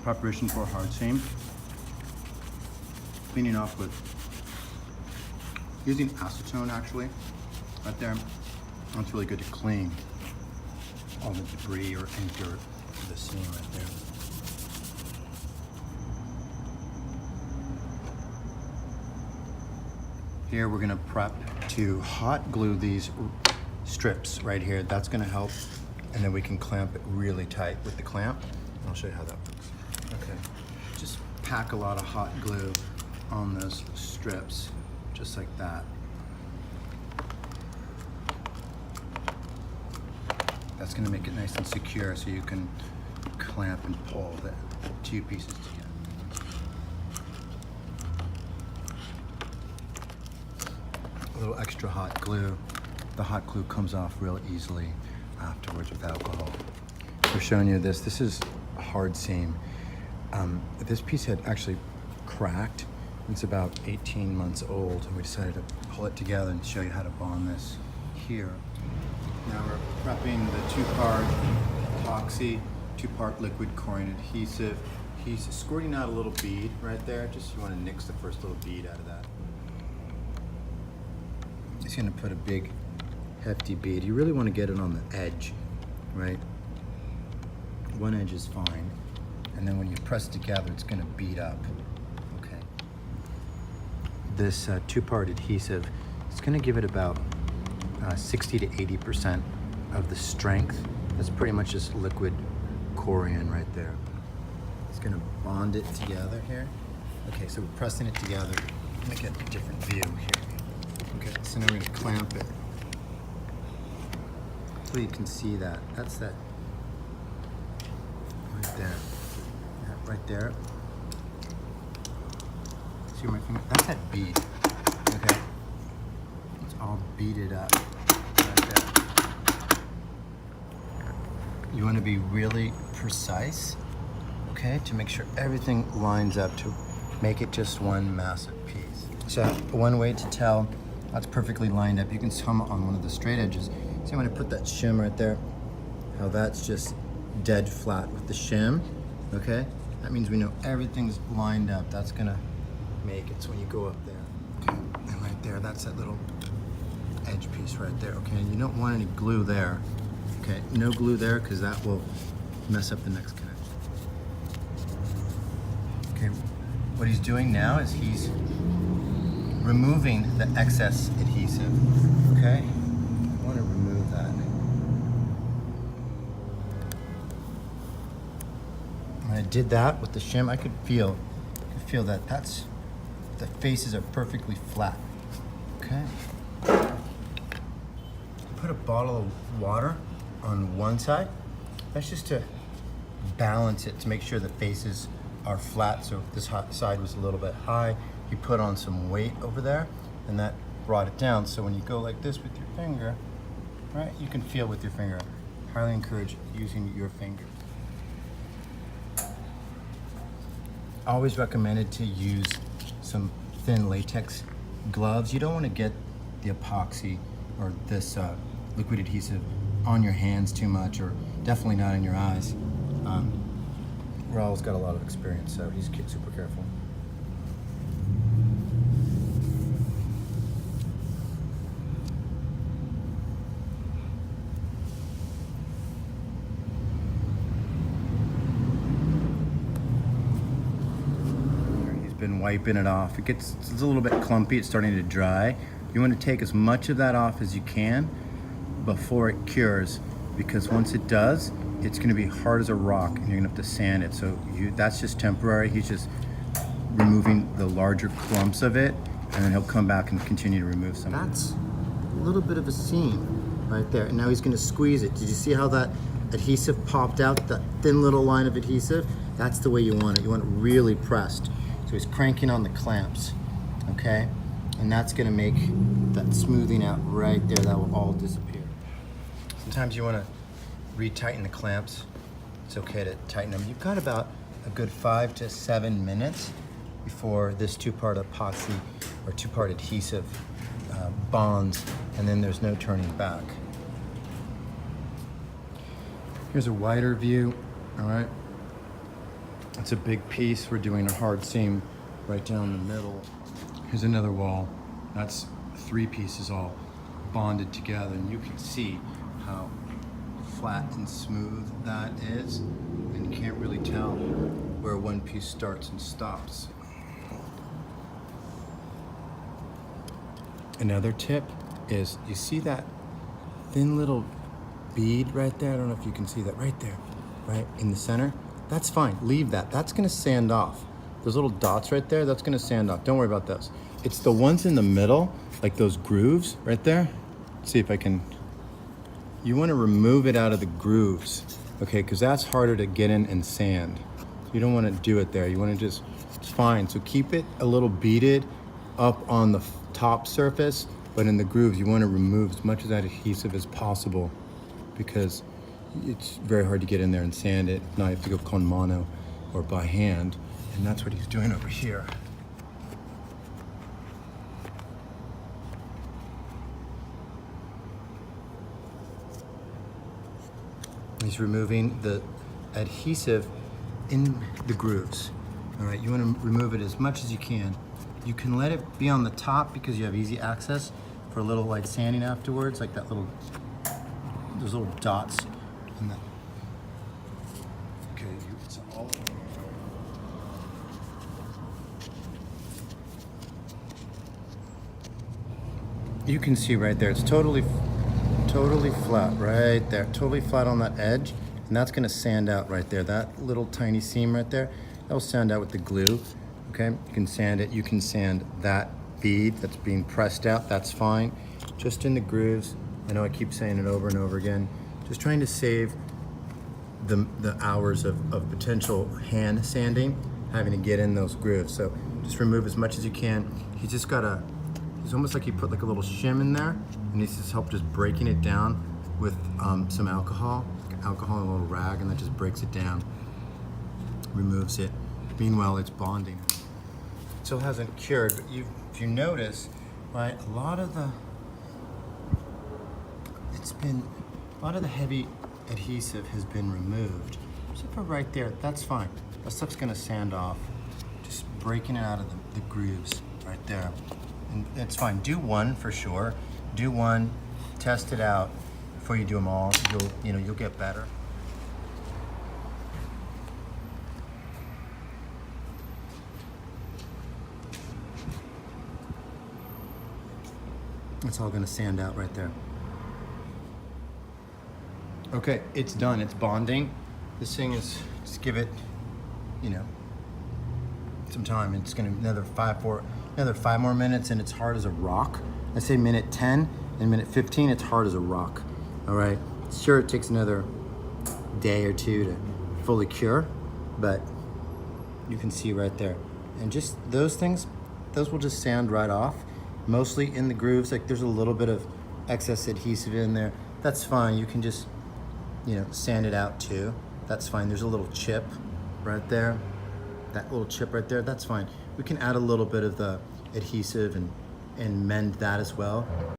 preparation for a hard seam. Cleaning off with using acetone actually, right there. That's really good to clean all the debris or any dirt to the seam right there. Here we're gonna prep to hot glue these strips right here. That's gonna help, and then we can clamp it really tight with the clamp. I'll show you how that works. Okay, just pack a lot of hot glue on those strips, just like that. That's gonna make it nice and secure so you can clamp and pull the two pieces together. A little extra hot glue. The hot glue comes off real easily afterwards with alcohol. We're showing you this. This is a hard seam. This piece had actually cracked. It's about 18 months old, and we decided to pull it together and show you how to bond this here. Now we're prepping the two-part epoxy, two-part liquid coring adhesive. He's squirting out a little bead right there. Just you want to nix the first little bead out of that. He's going to put a big, hefty bead. You really want to get it on the edge, right? One edge is fine, and then when you press it together, it's going to bead up. Okay. This two-part adhesive, it's going to give it about 60 to 80% of the strength. That's pretty much just liquid corian right there. It's gonna bond it together here. Okay, so we're pressing it together. Let me get a different view here. Okay, so now we're gonna clamp it. So you can see that. That's that right there. That right there. See my finger? That's that bead. Okay. It's all beaded up. You want to be really precise, okay, to make sure everything lines up to make it just one massive piece. So one way to tell that's perfectly lined up, you can come on one of the straight edges. See, I'm going to put that shim right there, how that's just dead flat with the shim, okay? That means we know everything's lined up. That's going to make it so when you go up there. Okay, and right there, that's that little edge piece right there, okay? And you don't want any glue there. Okay, no glue there because that will mess up the next connection. Okay, what he's doing now is he's removing the excess adhesive. Okay, I want to remove that. When I did that with the shim, I could feel that the faces are perfectly flat. Okay. Put a bottle of water on one side. That's just to balance it, to make sure the faces are flat. So if this side was a little bit high, you put on some weight over there, and that brought it down. So when you go like this with your finger, right, you can feel with your finger. Highly encourage using your finger. Always recommended to use some thin latex gloves. You don't want to get the epoxy or this liquid adhesive on your hands too much, or definitely not in your eyes. Raul's got a lot of experience, so he's super careful. He's been wiping it off. It's a little bit clumpy, it's starting to dry. You want to take as much of that off as you can before it cures, because once it does, it's going to be hard as a rock and you're going to have to sand it. So that's just temporary. He's just removing the larger clumps of it, and then he'll come back and continue to remove some. That's a little bit of a seam right there, and now he's going to squeeze it. Did you see how that adhesive popped out, that thin little line of adhesive? That's the way you want it. You want it really pressed. So he's cranking on the clamps, okay? And that's going to make that smoothing out right there. That will all disappear. Sometimes you want to retighten the clamps. It's okay to tighten them. You've got about a good 5 to 7 minutes before this two-part epoxy or two-part adhesive bonds, and then there's no turning back. Here's a wider view, all right? It's a big piece. We're doing a hard seam right down the middle. Here's another wall. That's 3 pieces all bonded together, and you can see how flat and smooth that is, and you can't really tell where one piece starts and stops. Another tip is, you see that thin little bead right there? I don't know if you can see that right there, right in the center. That's fine, leave that. That's gonna sand off. Those little dots right there, that's gonna sand off. Don't worry about those. It's the ones in the middle, like those grooves right there. Let's see if I can, you wanna remove it out of the grooves, okay? Because that's harder to get in and sand. You don't wanna do it there. You wanna just, it's fine. So keep it a little beaded up on the top surface, but in the grooves, you wanna remove as much of that adhesive as possible, because it's very hard to get in there and sand it. Now you have to go con mano or by hand, and that's what he's doing over here. He's removing the adhesive in the grooves. All right, you want to remove it as much as you can. You can let it be on the top because you have easy access for a little light sanding afterwards, like that little, those little dots. And that. Okay, it's all. You can see right there, it's totally flat right there, totally flat on that edge, and that's gonna sand out right there. That little tiny seam right there, that will sand out with the glue. Okay, you can sand it. You can sand that bead that's being pressed out, that's fine. Just in the grooves, I know I keep saying it over and over again, just trying to save the hours of potential hand sanding, having to get in those grooves. So just remove as much as you can. He's just got a, it's almost like he put like a little shim in there, and he's just help just breaking it down with some alcohol and a little rag, and that just breaks it down, removes it. Meanwhile, it's bonding. It still hasn't cured, but if you notice, right, a lot of the heavy adhesive has been removed. Except for right there, that's fine. That stuff's gonna sand off. Just breaking it out of the grooves right there. And it's fine. Do one for sure. Do one, test it out before you do them all. You'll get better. It's all gonna sand out right there. Okay, it's done, it's bonding. This thing is, just give it, some time. It's gonna another 5 more minutes, and it's hard as a rock. I say minute 10 and minute 15, it's hard as a rock. All right, sure, it takes another day or 2 to fully cure, but you can see right there. And just those things, those will just sand right off. Mostly in the grooves, like there's a little bit of excess adhesive in there. That's fine, you can just, sand it out too. That's fine, there's a little chip right there. That little chip right there, that's fine. We can add a little bit of the adhesive and mend that as well.